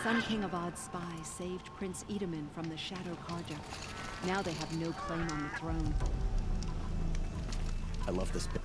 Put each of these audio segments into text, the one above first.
Sun King Avad's spies saved Prince Edaman from the Shadow Carja. Now they have no claim on the throne. I love this bit.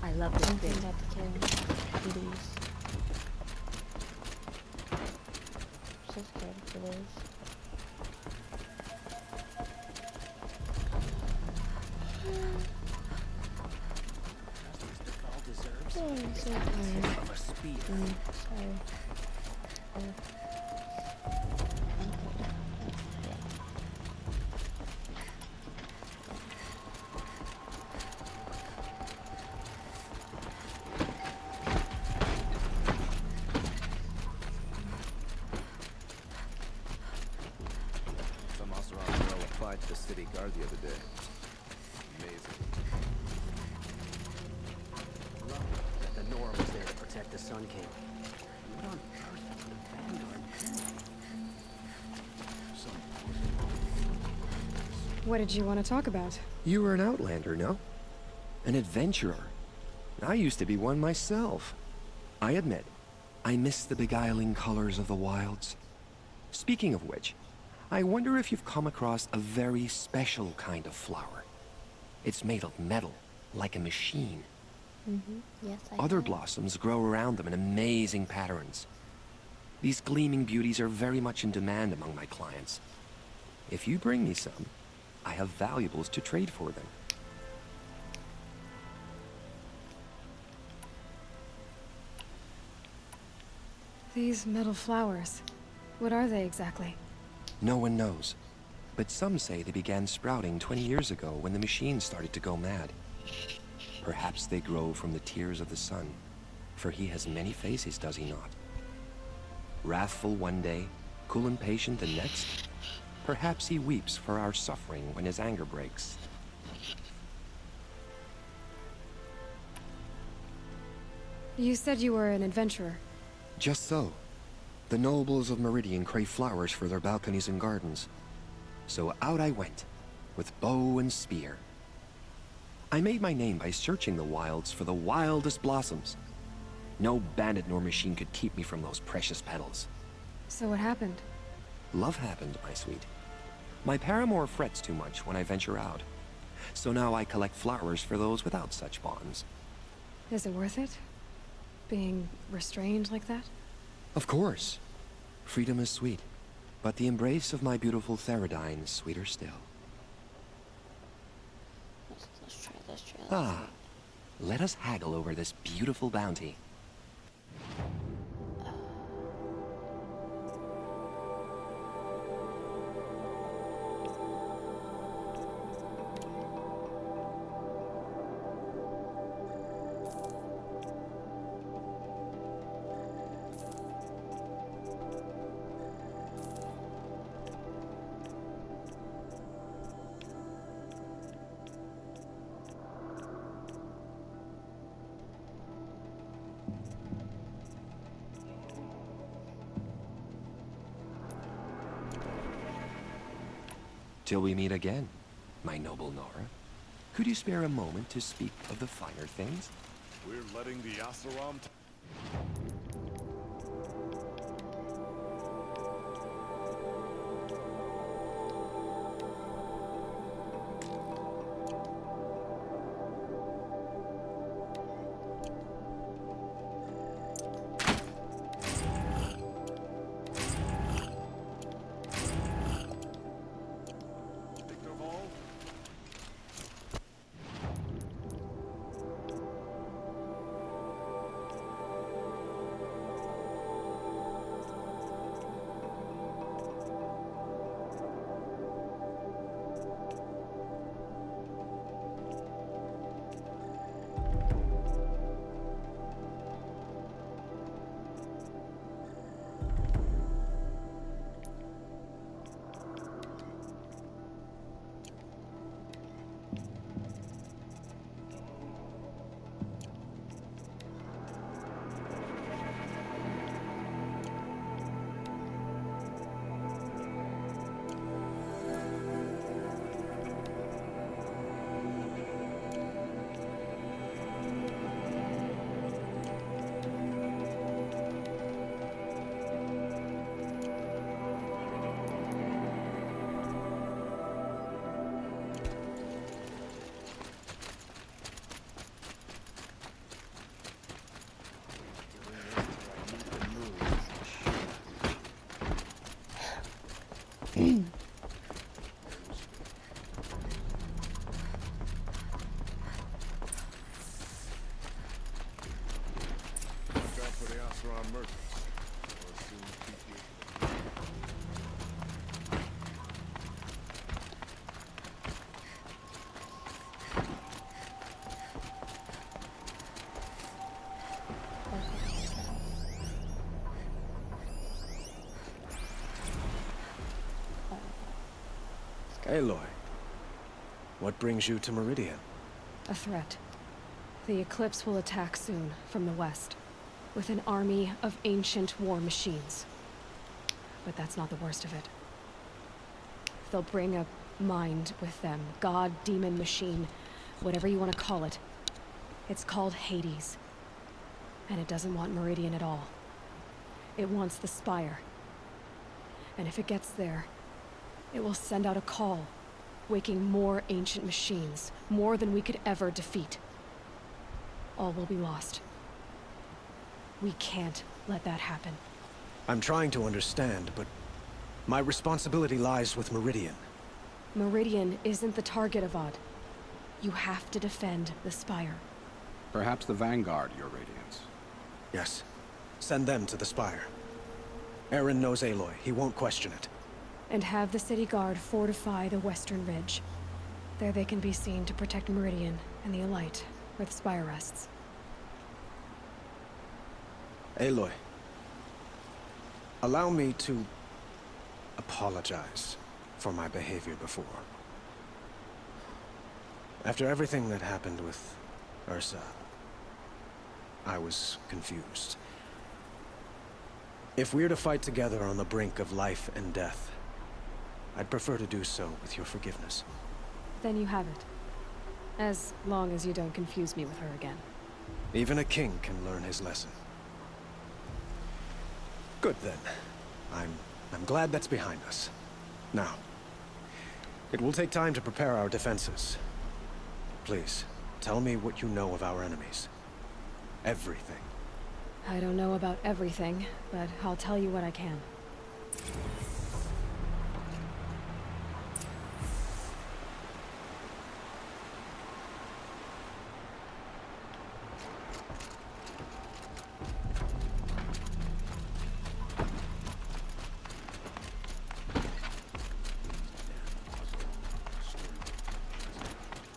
I love this bit. About to kill Hades. So scared for this. Oh, I'm so tired. Of a speed. Sorry. Some Oseram girl applied to the city guard the other day. Amazing. That the Nora was there to protect the Sun King. What on earth would the Vanguard do? What did you want to talk about? You were an outlander, no? An adventurer. I used to be one myself. I admit, I miss the beguiling colors of the wilds. Speaking of which, I wonder if you've come across a very special kind of flower. It's made of metal, like a machine. Yes, I Other have. blossoms grow around them in amazing patterns. These gleaming beauties are very much in demand among my clients. If you bring me some, I have valuables to trade for them. These metal flowers. What are they exactly? No one knows, but some say they began sprouting 20 years ago when the machines started to go mad. Perhaps they grow from the tears of the sun, for he has many faces, does he not? Wrathful one day, cool and patient the next. Perhaps he weeps for our suffering when his anger breaks. You said you were an adventurer. Just so. The nobles of Meridian crave flowers for their balconies and gardens. So out I went, with bow and spear. I made my name by searching the wilds for the wildest blossoms. No bandit nor machine could keep me from those precious petals. So what happened? Love happened, my sweet. My paramour frets too much when I venture out. So now I collect flowers for those without such bonds. Is it worth it? Being restrained like that? Of course. Freedom is sweet, but the embrace of my beautiful Theradine is sweeter still. Let's try this. Ah, let us haggle over this beautiful bounty. Till we meet again, my noble Nora. Could you spare a moment to speak of the finer things? We're letting the Oseram merchants. Or assume PTA. Aloy, what brings you to Meridian? A threat. The Eclipse will attack soon, from the west, with an army of ancient war machines. But that's not the worst of it. They'll bring a mind with them. God, demon, machine, whatever you want to call it. It's called Hades. And it doesn't want Meridian at all. It wants the Spire. And if it gets there, it will send out a call, waking more ancient machines, more than we could ever defeat. All will be lost. We can't let that happen. I'm trying to understand, but my responsibility lies with Meridian. Meridian isn't the target, Avad. You have to defend the Spire. Perhaps the Vanguard, Your Radiance. Yes. Send them to the Spire. Eren knows Aloy. He won't question it. And have the City Guard fortify the Western Ridge. There they can be seen to protect Meridian and the Elite, where the Spire rests. Aloy, allow me to apologize for my behavior before. After everything that happened with Ursa, I was confused. If we're to fight together on the brink of life and death, I'd prefer to do so with your forgiveness. Then you have it. As long as you don't confuse me with her again. Even a king can learn his lesson. Good then. I'm glad that's behind us. Now, it will take time to prepare our defenses. Please, tell me what you know of our enemies. Everything. I don't know about everything, but I'll tell you what I can.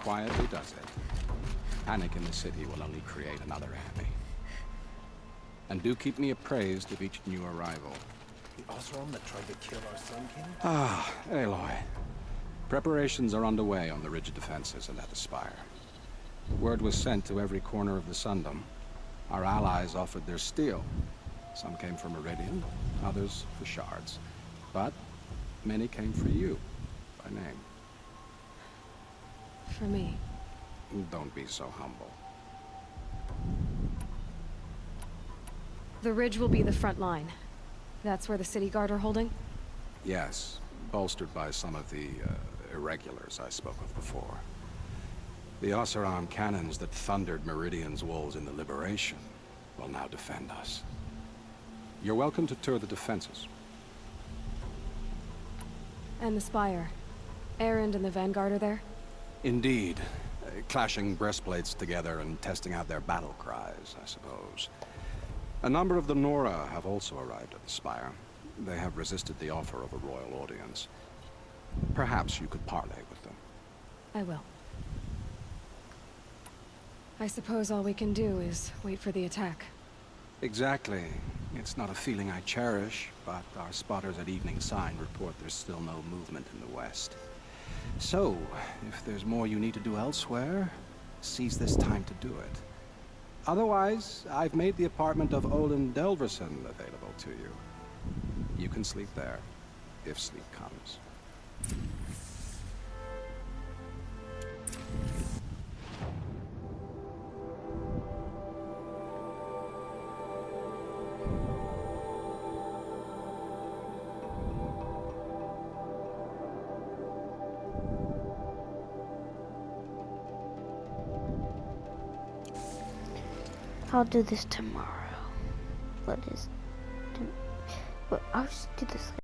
Quietly does it. Panic in the city will only create another enemy. And do keep me appraised of each new arrival. The Oseram that tried to kill our Sun King? Ah, Aloy. Preparations are underway on the ridge defenses and at the Spire. Word was sent to every corner of the Sundom. Our allies offered their steel. Some came for Meridian, others for shards. But many came for you, by name. For me. Don't be so humble. The ridge will be the front line. That's where the City Guard are holding? Yes, bolstered by some of the irregulars I spoke of before. The Oseram cannons that thundered Meridian's walls in the Liberation will now defend us. You're welcome to tour the defenses. And the Spire. Erend and the Vanguard are there? Indeed. Clashing breastplates together and testing out their battle cries, I suppose. A number of the Nora have also arrived at the Spire. They have resisted the offer of a royal audience. Perhaps you could parley with them. I will. I suppose all we can do is wait for the attack. Exactly. It's not a feeling I cherish, but our spotters at Evening Sign report there's still no movement in the west. So, if there's more you need to do elsewhere, seize this time to do it. Otherwise, I've made the apartment of Olin Delverson available to you. You can sleep there, if sleep comes. I'll do this tomorrow. I'll just do this